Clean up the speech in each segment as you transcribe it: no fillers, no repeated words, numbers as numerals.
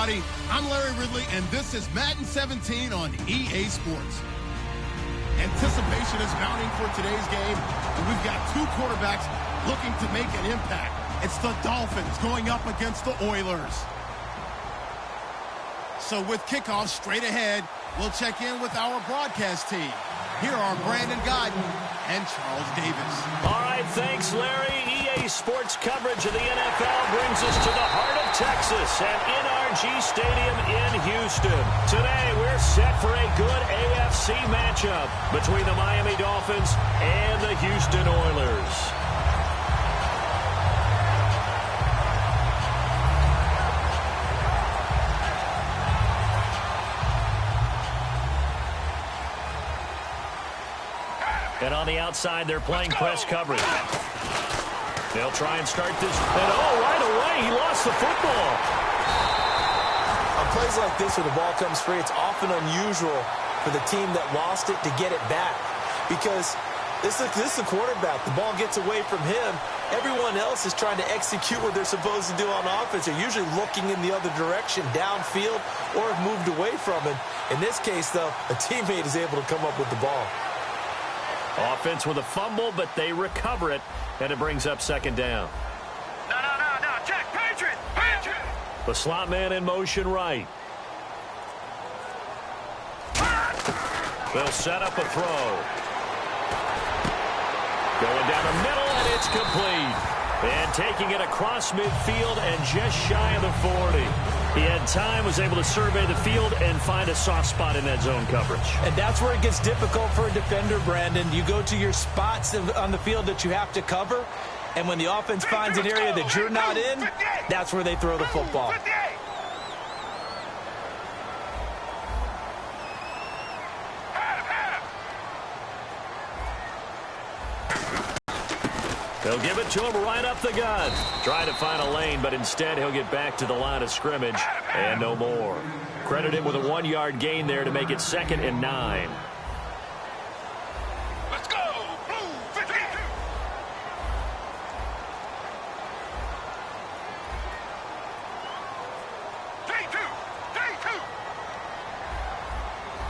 everybody. I'm Larry Ridley, and this is Madden 17 on EA Sports. Anticipation is mounting for today's game, and we've got two quarterbacks looking to make an impact. It's the Dolphins going up against the Oilers. So with kickoff straight ahead, we'll check in with our broadcast team. Here are Brandon Godden and Charles Davis. All right, thanks, Larry. EA Sports coverage of the NFL brings us to the heart of Texas at NRG Stadium in Houston. Today, we're set for a good AFC matchup between the Miami Dolphins and the Houston Oilers. And on the outside, they're playing press coverage. They'll try and start this. And right away, he lost the football. On plays like this where the ball comes free, it's often unusual for the team that lost it to get it back. Because this is the quarterback. The ball gets away from him. Everyone else is trying to execute what they're supposed to do on offense. They're usually looking in the other direction, downfield, or have moved away from it. In this case, though, a teammate is able to come up with the ball. Offense with a fumble, but they recover it, and it brings up second down. No, check, Patriot! The slot man in motion right. They'll set up a throw. Going down the middle, and it's complete. And taking it across midfield and just shy of the 40. He had time, was able to survey the field and find a soft spot in that zone coverage. And that's where it gets difficult for a defender, Brandon. You go to your spots on the field that you have to cover, and when the offense finds an area that you're not in, that's where they throw the football. They'll give it to him right up the gut. Trying to find a lane, but instead he'll get back to the line of scrimmage and no more. Credit him with a 1-yard gain there to make it 2nd and 9. Let's go! Blue 52! J2!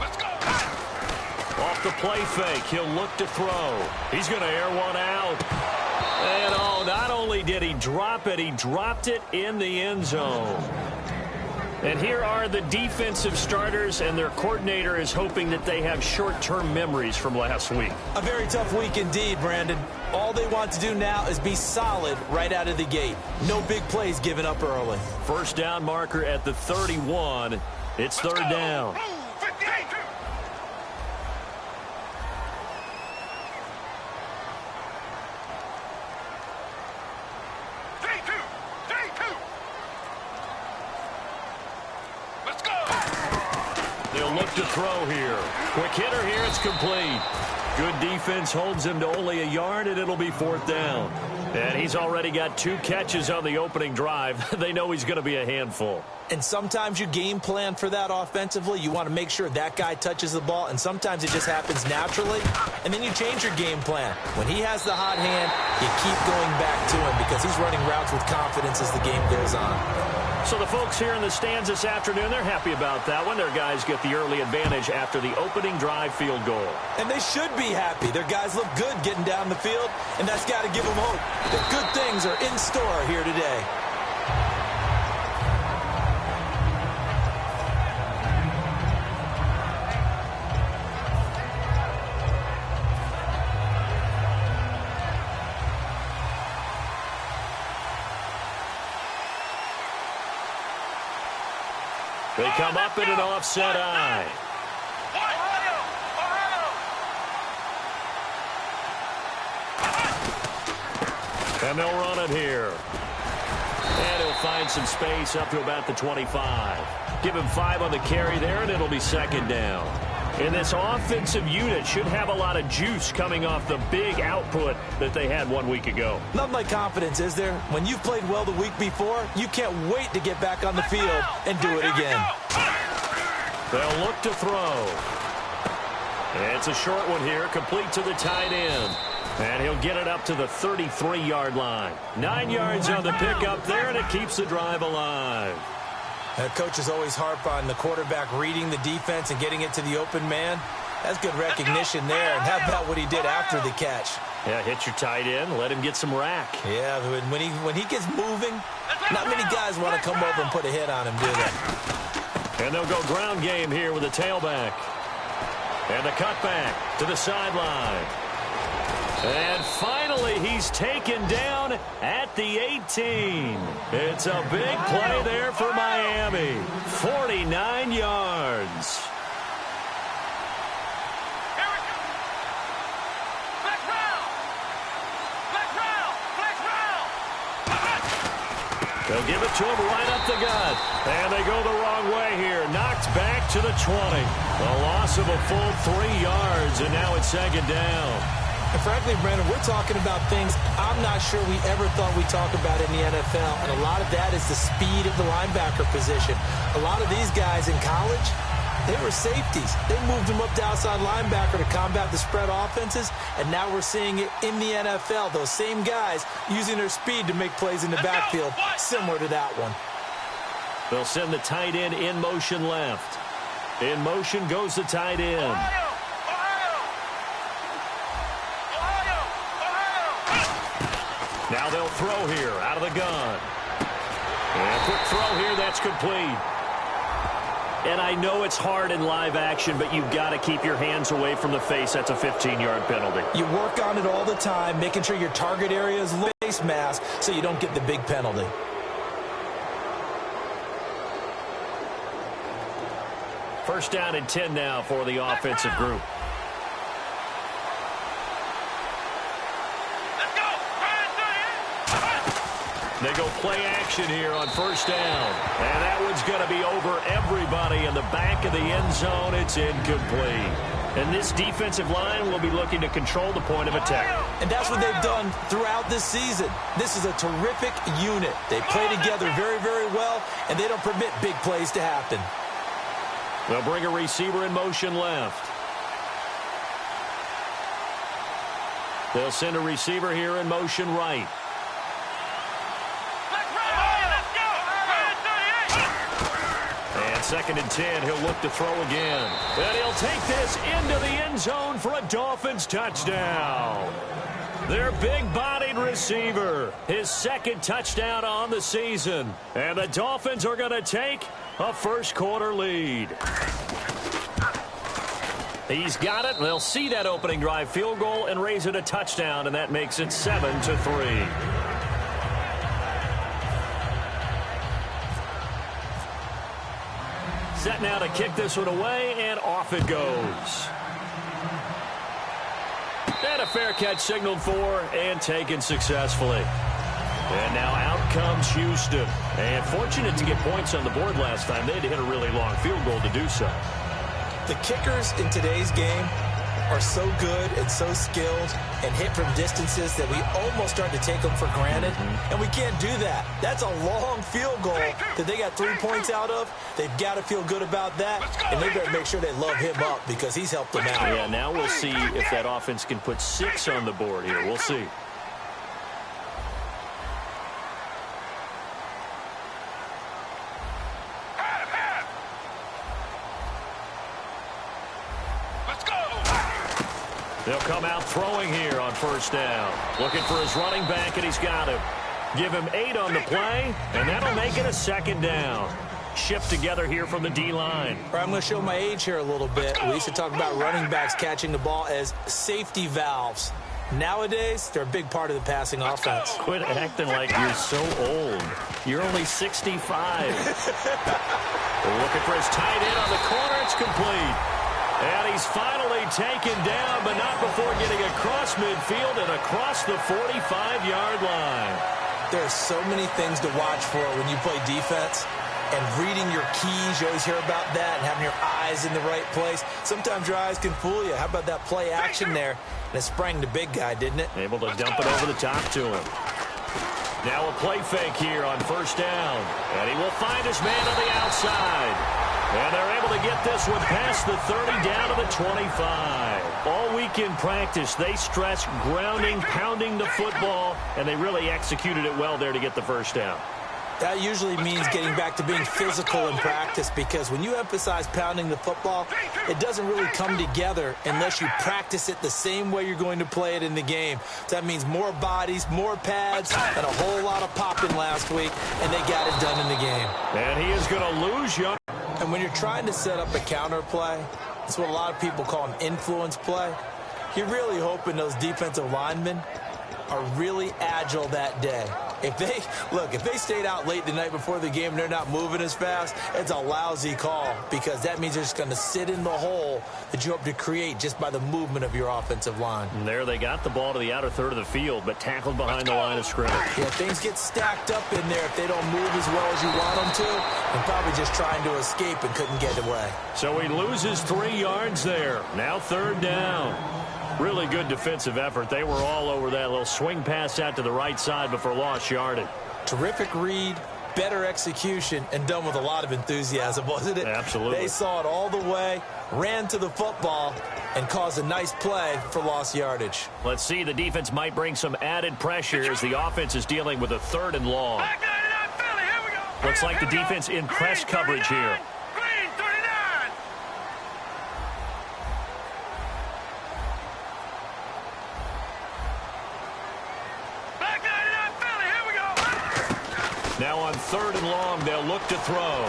Let's go! Off the play fake, he'll look to throw. He's going to air one out. And not only did he drop it, he dropped it in the end zone. And here are the defensive starters, and their coordinator is hoping that they have short-term memories from last week. A very tough week indeed, Brandon. All they want to do now is be solid right out of the gate. No big plays given up early. First down marker at the 31. It's third down. Look to throw here. Quick hitter here. It's complete. Good defense holds him to only a yard, and it'll be 4th down. And he's already got 2 catches on the opening drive. They know he's going to be a handful. And sometimes you game plan for that offensively. You want to make sure that guy touches the ball, and sometimes it just happens naturally. And then you change your game plan. When he has the hot hand, you keep going back to him because he's running routes with confidence as the game goes on. So the folks here in the stands this afternoon, they're happy about that one. Their guys get the early advantage after the opening drive field goal. And they should be happy. Their guys look good getting down the field, and that's got to give them hope that good things are in store here today. They come up in an offset eye. And they'll run it here. And he'll find some space up to about the 25. Give him 5 on the carry there, and it'll be 2nd down. And this offensive unit should have a lot of juice coming off the big output that they had 1 week ago. Nothing like confidence, is there? When you've played well the week before, you can't wait to get back on the field and do it again. They'll look to throw. It's a short one here, complete to the tight end. And he'll get it up to the 33-yard line. 9 yards on the pickup there, and it keeps the drive alive. Coaches always harp on the quarterback reading the defense and getting it to the open man. That's good recognition there. And how about what he did after the catch? Yeah, hit your tight end, let him get some rack. Yeah, when he gets moving, not many guys want to come over and put a hit on him, do they? And they'll go ground game here with the tailback. And the cutback to the sideline. And finally, he's taken down at the 18. It's a big play there for Miami. 49 yards. They'll give it to him right up the gut. And they go the wrong way here. Knocked back to the 20. A loss of a full 3 yards, and now it's second down. And frankly, Brandon, we're talking about things I'm not sure we ever thought we'd talk about in the NFL. And a lot of that is the speed of the linebacker position. A lot of these guys in college, they were safeties. They moved them up to outside linebacker to combat the spread offenses, and now we're seeing it in the NFL. Those same guys using their speed to make plays in the backfield, similar to that one. They'll send the tight end in motion left. In motion goes the tight end. Now they'll throw here out of the gun. And quick throw here, that's complete. And I know it's hard in live action, but you've got to keep your hands away from the face. That's a 15-yard penalty. You work on it all the time, making sure your target area is low face mask so you don't get the big penalty. First down and 10 now for the offensive group. They go play action here on first down. And that one's going to be over everybody in the back of the end zone. It's incomplete. And this defensive line will be looking to control the point of attack. And that's what they've done throughout this season. This is a terrific unit. They play together very, very well, and they don't permit big plays to happen. They'll bring a receiver in motion left. They'll send a receiver here in motion right. Second and 10, he'll look to throw again. And he'll take this into the end zone for a Dolphins touchdown. Their big-bodied receiver, his second touchdown on the season. And the Dolphins are going to take a first-quarter lead. He's got it. They'll see that opening drive field goal and raise it a touchdown, and that makes it 7-3. Set now to kick this one away, and off it goes. And a fair catch signaled for and taken successfully. And now out comes Houston. And fortunate to get points on the board last time. They had to hit a really long field goal to do so. The kickers in today's game are so good and so skilled and hit from distances that we almost start to take them for granted. And we can't do that. That's a long field goal that they got 3 points out of. They've got to feel good about that, and they better make sure they love him up because he's helped them out. Yeah, now we'll see if that offense can put 6 on the board here. We'll see. They'll come out throwing here on first down. Looking for his running back, and he's got him. Give him 8 on the play, and that'll make it a second down. Shift together here from the D-line. I'm going to show my age here a little bit. We used to talk about running backs catching the ball as safety valves. Nowadays, they're a big part of the passing offense. Quit acting like you're so old. You're only 65. They're looking for his tight end on the corner. It's complete. And he's finally taken down, but not before getting across midfield and across the 45-yard line. There are so many things to watch for when you play defense. And reading your keys, you always hear about that, and having your eyes in the right place. Sometimes your eyes can fool you. How about that play action there? And it sprang the big guy, didn't it? Able to dump it over the top to him. Now a play fake here on first down. And he will find his man on the outside. And they're able to get this one past the 30 down to the 25. All week in practice, they stress grounding, pounding the football, and they really executed it well there to get the first down. That usually means getting back to being physical in practice, because when you emphasize pounding the football, it doesn't really come together unless you practice it the same way you're going to play it in the game. That means more bodies, more pads, and a whole lot of popping last week, and they got it done in the game. And he is going to lose you. And when you're trying to set up a counter play, it's what a lot of people call an influence play. You're really hoping those defensive linemen are really agile that day. If they stayed out late the night before the game and they're not moving as fast, it's a lousy call, because that means they're just going to sit in the hole that you hope to create just by the movement of your offensive line. And there they got the ball to the outer third of the field, but tackled behind the line of scrimmage. Yeah, things get stacked up in there if they don't move as well as you want them to, and probably just trying to escape and couldn't get away. So he loses 3 yards there. Now 3rd down. Really good defensive effort. They were all over that little swing pass out to the right side before lost yardage. Terrific read, better execution, and done with a lot of enthusiasm, wasn't it? Absolutely. They saw it all the way, ran to the football, and caused a nice play for lost yardage. Let's see, the defense might bring some added pressure as the offense is dealing with a 3rd and long. Looks like the defense in press coverage here. Now on 3rd and long, they'll look to throw.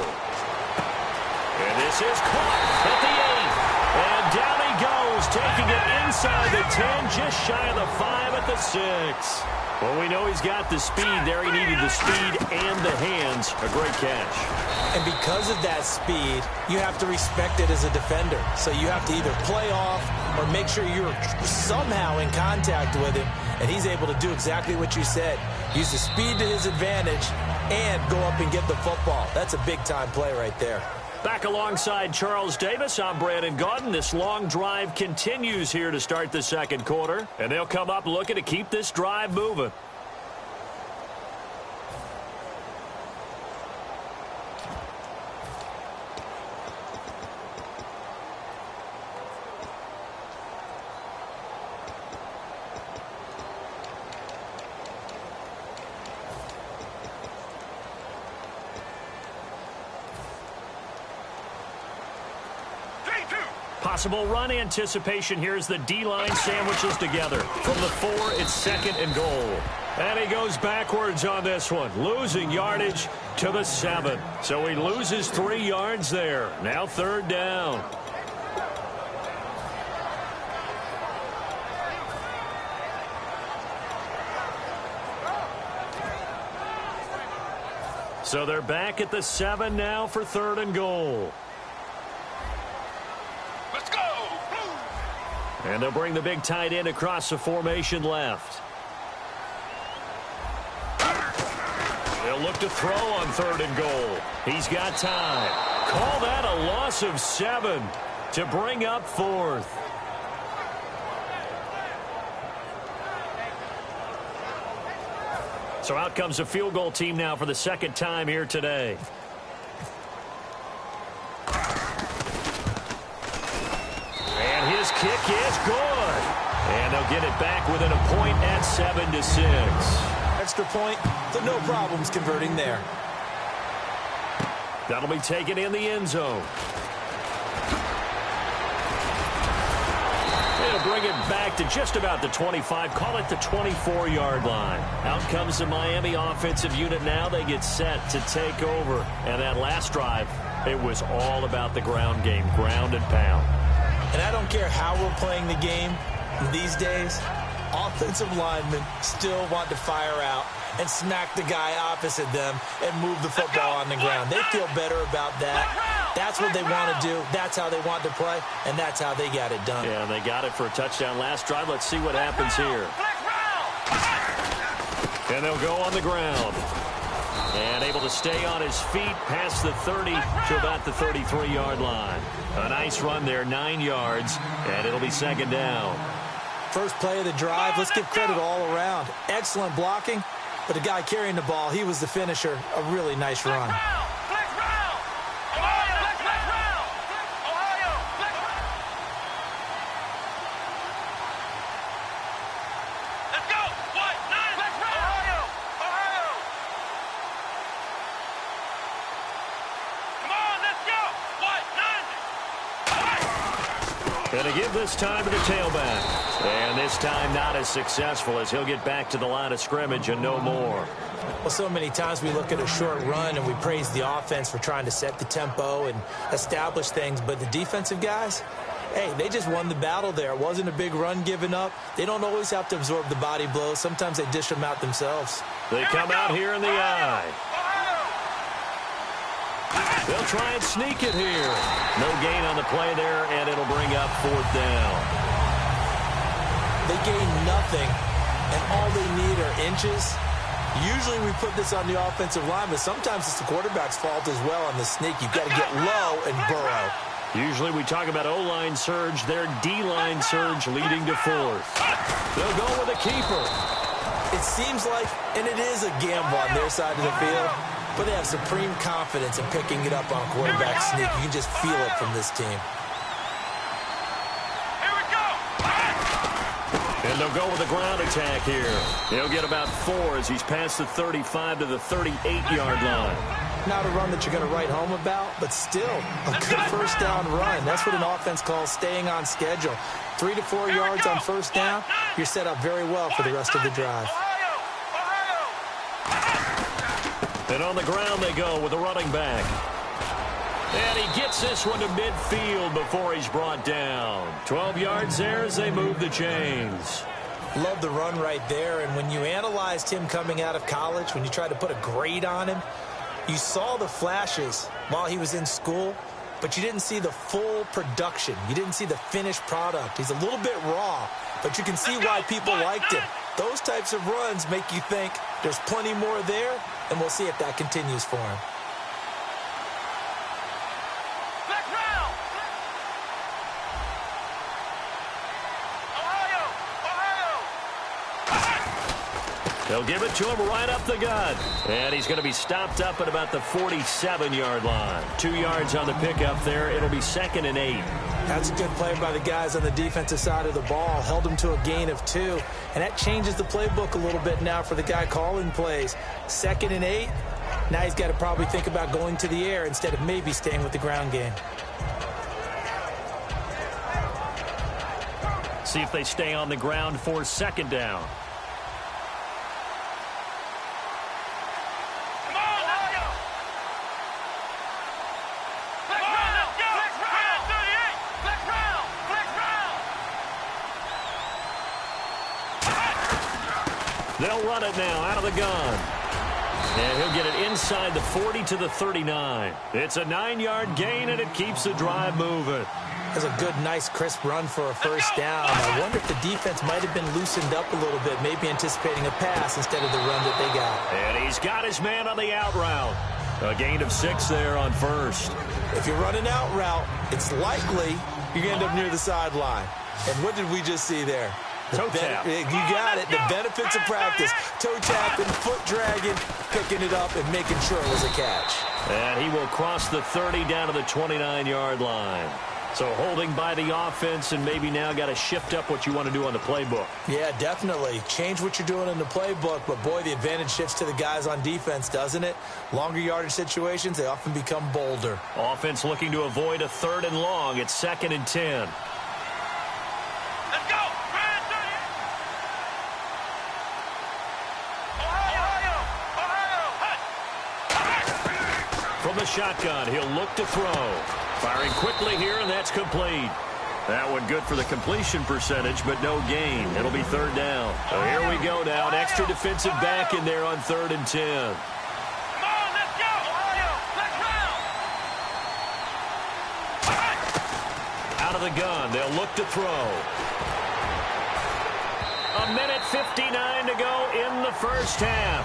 And this is caught at the 8. And down he goes, taking it inside the 10, just shy of the 5 at the 6. Well, we know he's got the speed there. He needed the speed and the hands. A great catch. And because of that speed, you have to respect it as a defender. So you have to either play off or make sure you're somehow in contact with him. And he's able to do exactly what you said. Use the speed to his advantage and go up and get the football. That's a big-time play right there. Back alongside Charles Davis, I'm Brandon Gaudin. This long drive continues here to start the 2nd quarter. And they'll come up looking to keep this drive moving. Possible run anticipation. Here's the D-line sandwiches together. From the 4, it's 2nd and goal. And he goes backwards on this one, losing yardage to the 7. So he loses 3 yards there. Now 3rd down. So they're back at the 7 now for 3rd and goal. And they'll bring the big tight end across the formation left. They'll look to throw on 3rd and goal. He's got time. Call that a loss of 7 to bring up 4th. So out comes the field goal team now for the 2nd time here today. His kick is good. And they'll get it back within a point at 7-6. Extra point, so no problems converting there. That'll be taken in the end zone. They'll bring it back to just about the 25, call it the 24-yard line. Out comes the Miami offensive unit now. They get set to take over. And that last drive, it was all about the ground game, ground and pound. And I don't care how we're playing the game these days, offensive linemen still want to fire out and smack the guy opposite them and move the football on the ground. They feel better about that. That's what they want to do. That's how they want to play, and that's how they got it done. Yeah, they got it for a touchdown last drive. Let's see what happens here. And they'll go on the ground. And able to stay on his feet past the 30 to about the 33-yard line. A nice run there, 9 yards, and it'll be 2nd down. First play of the drive, let's give credit all around. Excellent blocking, but the guy carrying the ball, he was the finisher. A really nice run. And to give this time to the tailback. And this time not as successful as he'll get back to the line of scrimmage and no more. Well, so many times we look at a short run and we praise the offense for trying to set the tempo and establish things. But the defensive guys, hey, they just won the battle there. It wasn't a big run given up. They don't always have to absorb the body blows. Sometimes they dish them out themselves. They come out here in the eye. They'll try and sneak it here. No gain on the play there, and it'll bring up 4th down. They gain nothing, and all they need are inches. Usually we put this on the offensive line, but sometimes it's the quarterback's fault as well on the sneak. You've got to get low and burrow. Usually we talk about O-line surge, their D-line surge leading to 4th. They'll go with a keeper. It seems like, and it is a gamble on their side of the field, but they have supreme confidence in picking it up on a quarterback sneak. You can just feel it from this team. Here we go. And they'll go with a ground attack here. He'll get about 4 as he's past the 35 to the 38-yard line. Not a run that you're going to write home about, but still a good first down run. That's what an offense calls staying on schedule. 3 to 4 yards on first down, you're set up very well for the rest of the drive. And on the ground they go with a running back. And he gets this one to midfield before he's brought down. 12 yards there as they move the chains. Love the run right there. And when you analyzed him coming out of college, when you tried to put a grade on him, you saw the flashes while he was in school, but you didn't see the full production. You didn't see the finished product. He's a little bit raw, but you can see why people liked him. Those types of runs make you think there's plenty more there, and we'll see if that continues for him. They'll give it to him right up the gut. And he's going to be stopped up at about the 47-yard line. 2 yards on the pickup there. It'll be 2nd and 8. That's a good play by the guys on the defensive side of the ball. Held him to a gain of 2. And that changes the playbook a little bit now for the guy calling plays. 2nd and 8. Now he's got to probably think about going to the air instead of maybe staying with the ground game. See if they stay on the ground for 2nd down. They'll run it now out of the gun. And he'll get it inside the 40 to the 39. It's a 9-yard gain, and it keeps the drive moving. That's a good, nice, crisp run for a first down. I wonder if the defense might have been loosened up a little bit, maybe anticipating a pass instead of the run that they got. And he's got his man on the out route. A gain of 6 there on first. If you run an out route, it's likely you're going to end up near the sideline. And what did we just see there? Toe tap. You got it. The benefits of practice. Toe tapping, foot dragging, picking it up, and making sure it was a catch. And he will cross the 30 down to the 29-yard line. So holding by the offense, and maybe now got to shift up what you want to do on the playbook. Yeah, definitely. Change what you're doing in the playbook, but boy, the advantage shifts to the guys on defense, doesn't it? Longer yardage situations, they often become bolder. Offense looking to avoid a 3rd and long. It's 2nd and 10. Let's go. From the shotgun, he'll look to throw. Firing quickly here, and that's complete. That one good for the completion percentage, but no gain. It'll be 3rd down. So here we go now. An extra defensive back in there on 3rd and 10. Come on, let's go. Let's Out of the gun, they'll look to throw. 1:59 to go in the first half.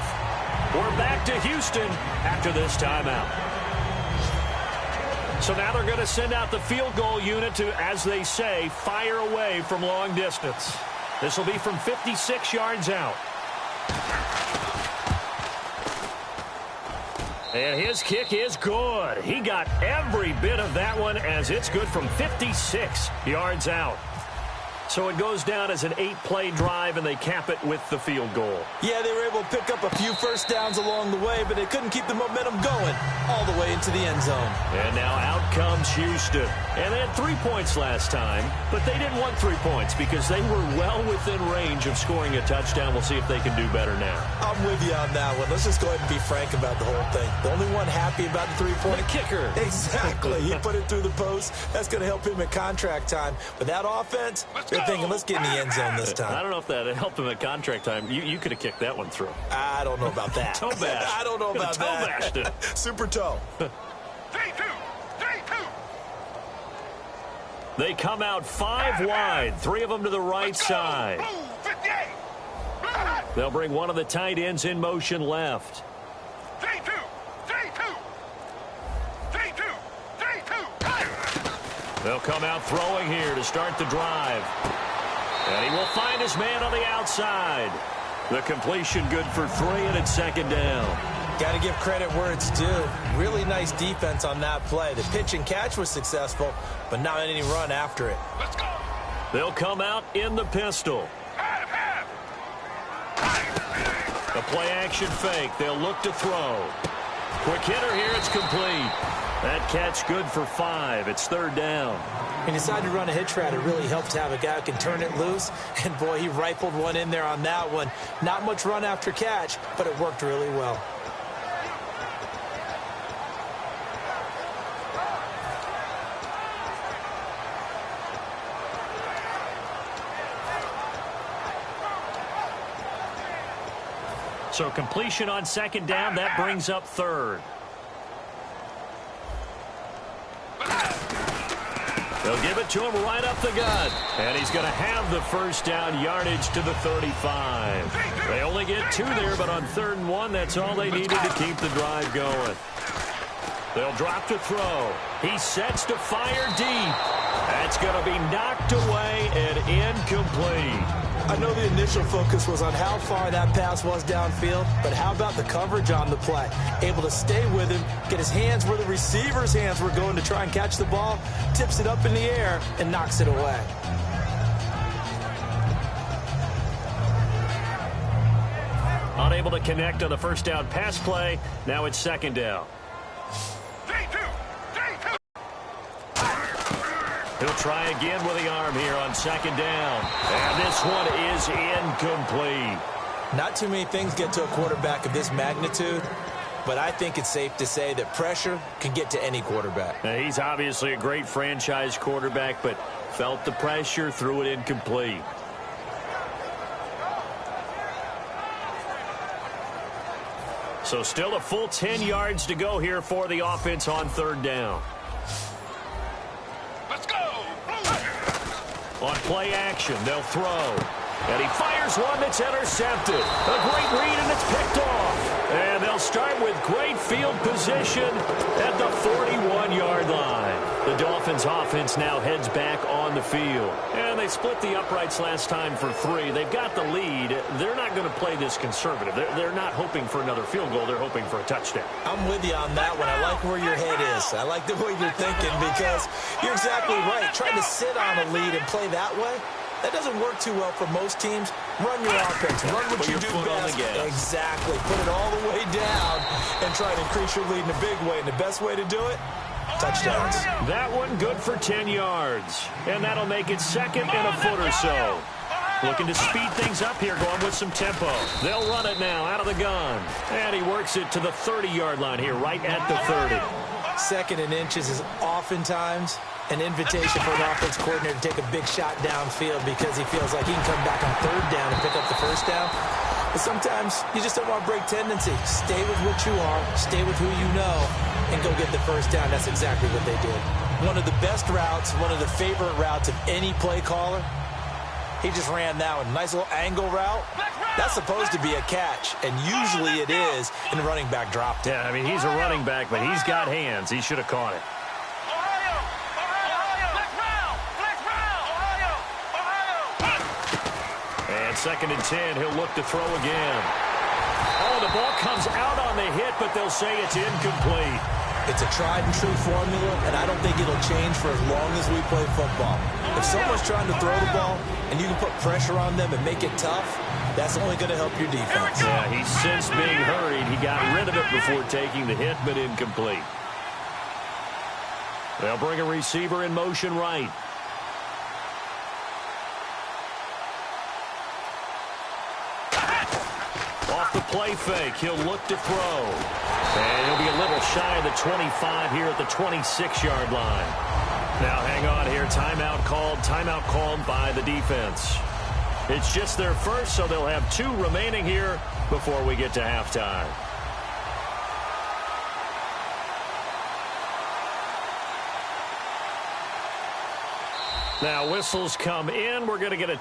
We're back to Houston after this timeout. So now they're going to send out the field goal unit to, as they say, fire away from long distance. This will be from 56 yards out. And his kick is good. He got every bit of that one as it's good from 56 yards out. So it goes down as an 8-play drive, and they cap it with the field goal. Yeah, they were able to pick up a few first downs along the way, but they couldn't keep the momentum going all the way into the end zone. And now out comes Houston. And they had 3 points last time, but they didn't want 3 points because they were well within range of scoring a touchdown. We'll see if they can do better now. I'm with you on that one. Let's just go ahead and be frank about the whole thing. The only one happy about the 3-point. The kicker. Exactly. He put it through the post. That's going to help him at contract time. But that offense, they're thinking, let's get in the end zone this time. I don't know if that helped him at contract time. You could have kicked that one through. I don't know about that. Toe bash. I don't know about toe that. Bashed it. Super toe. 3-2. They come out 5 wide, 3 of them to the right side. Blue 58. They'll bring one of the tight ends in motion left. 3-2. They'll come out throwing here to start the drive. And he will find his man on the outside. The completion good for 3, and it's second down. Got to give credit where it's due. Really nice defense on that play. The pitch and catch was successful, but not any run after it. Let's go. They'll come out in the pistol. A play-action fake. They'll look to throw. Quick hitter here. It's complete. That catch good for 5. It's third down. He decided to run a hitch route. It really helps to have a guy who can turn it loose. And, boy, he rifled one in there on that one. Not much run after catch, but it worked really well. So completion on second down. That brings up third. They'll give it to him right up the gut. And he's going to have the first down yardage to the 35. They only get 2 there, but on 3rd and 1, that's all they needed to keep the drive going. They'll drop to throw. He sets to fire deep. That's going to be knocked away and incomplete. I know the initial focus was on how far that pass was downfield, but how about the coverage on the play? Able to stay with him, get his hands where the receiver's hands were going to try and catch the ball, tips it up in the air, and knocks it away. Unable to connect on the first down pass play. Now it's second down. He'll try again with the arm here on second down. And this one is incomplete. Not too many things get to a quarterback of this magnitude, but I think it's safe to say that pressure can get to any quarterback. Now, he's obviously a great franchise quarterback, but felt the pressure, threw it incomplete. So still a full 10 yards to go here for the offense on third down. On play action, they'll throw. And he fires one that's intercepted. A great read, and it's picked off. And they'll start with great field position at the 41-yard line. The Dolphins' offense now heads back on the field. And they split the uprights last time for 3. They've got the lead. They're not going to play this conservative. They're not hoping for another field goal. They're hoping for a touchdown. I'm with you on that one. I like where your head is. I like the way you're thinking because you're exactly right. Trying to sit on a lead and play that way, that doesn't work too well for most teams. Run your offense. Run what you do best. Exactly. Put it all the way down and try to increase your lead in a big way. And the best way to do it, touchdowns. That one good for 10 yards. And that'll make it second and a foot or so. Looking to speed things up here, going with some tempo. They'll run it now out of the gun. And he works it to the 30-yard line here, right at the 30. Second and inches is oftentimes an invitation for an offense coordinator to take a big shot downfield because he feels like he can come back on third down and pick up the first down. But sometimes you just don't want to break tendency. Stay with what you are, stay with who you know, and go get the first down. That's exactly what they did. One of the best routes, one of the favorite routes of any play caller. He just ran that one. Nice little angle route. That's supposed to be a catch, and usually it is, and the running back dropped it. Yeah, I mean, he's a running back, but he's got hands. He should have caught it. And second and 10, he'll look to throw again. Oh, the ball comes out on the hit, but they'll say it's incomplete. It's a tried-and-true formula, and I don't think it'll change for as long as we play football. If someone's trying to throw the ball, and you can put pressure on them and make it tough, that's only going to help your defense. Yeah, he's since being hurried. He got rid of it before taking the hit, but incomplete. They'll bring a receiver in motion right. Off the play fake, he'll look to throw. And he'll be a little shy of the 25 here at the 26-yard line. Now hang on here, timeout called by the defense. It's just their first, so they'll have 2 remaining here before we get to halftime. Now whistles come in. We're going to get a